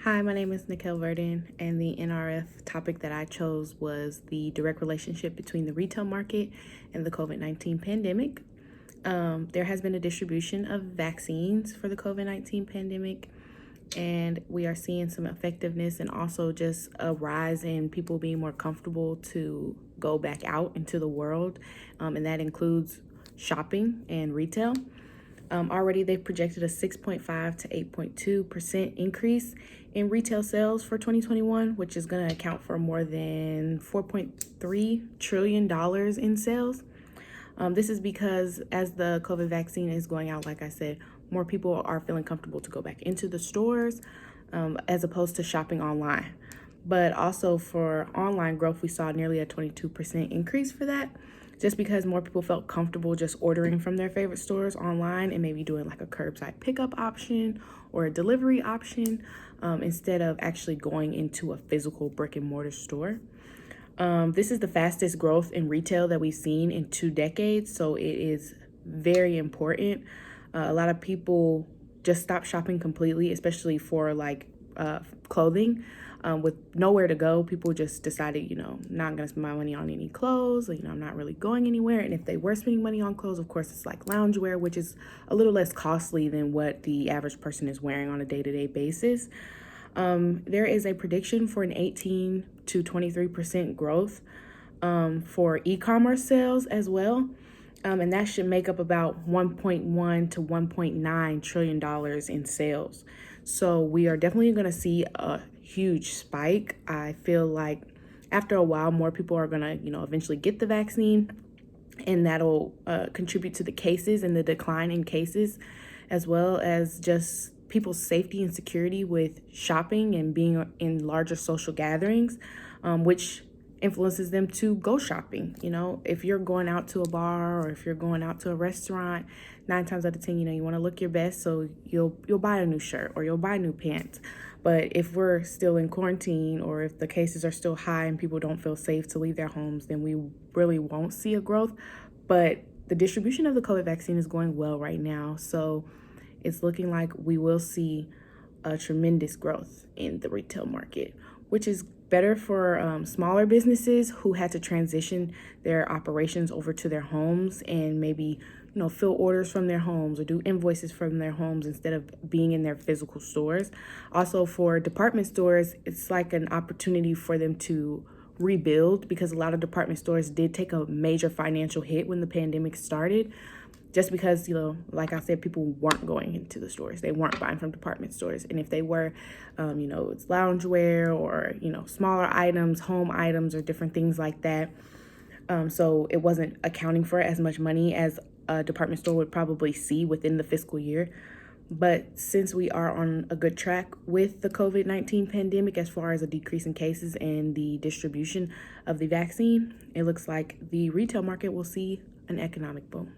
Hi, my name is Nikel Verdin, and the NRF topic that I chose was the direct relationship between the retail market and the COVID-19 pandemic. There has been a distribution of vaccines for the COVID-19 pandemic, and we are seeing some effectiveness and also just a rise in people being more comfortable to go back out into the world, and that includes shopping and retail. Already, they've projected a 6.5 to 8.2% increase in retail sales for 2021, which is going to account for more than $4.3 trillion in sales. This is because as the COVID vaccine is going out, like I said, more people are feeling comfortable to go back into the stores as opposed to shopping online. But also for online growth, we saw nearly a 22% increase for that, just because more people felt comfortable just ordering from their favorite stores online and maybe doing like a curbside pickup option or a delivery option instead of actually going into a physical brick and mortar store. This is the fastest growth in retail that we've seen in 2 decades, so it is very important. A lot of people just stopped shopping completely, especially for clothing. With nowhere to go, people just decided, not going to spend my money on any clothes. I'm not really going anywhere. And if they were spending money on clothes, of course, it's like loungewear, which is a little less costly than what the average person is wearing on a day-to-day basis. There is a prediction for an 18 to 23% growth for e-commerce sales as well. And that should make up about $1.1 to $1.9 trillion in sales. So we are definitely going to see a huge spike. I feel like after a while, more people are going to, eventually get the vaccine, and that'll contribute to the cases and the decline in cases, as well as just people's safety and security with shopping and being in larger social gatherings, which influences them to go shopping. If you're going out to a bar or if you're going out to a restaurant, 9 times out of 10, you want to look your best, so you'll buy a new shirt or you'll buy new pants. But if we're still in quarantine or if the cases are still high and people don't feel safe to leave their homes, then we really won't see a growth. But the distribution of the COVID vaccine is going well right now, so it's looking like we will see a tremendous growth in the retail market, which is better for smaller businesses who had to transition their operations over to their homes and maybe fill orders from their homes or do invoices from their homes instead of being in their physical stores. Also for department stores, it's like an opportunity for them to rebuild, because a lot of department stores did take a major financial hit when the pandemic started, just because, like I said, people weren't going into the stores. They weren't buying from department stores. And if they were, it's loungewear or, smaller items, home items, or different things like that. So it wasn't accounting for as much money as a department store would probably see within the fiscal year. But since we are on a good track with the COVID-19 pandemic as far as a decrease in cases and the distribution of the vaccine, it looks like the retail market will see an economic boom.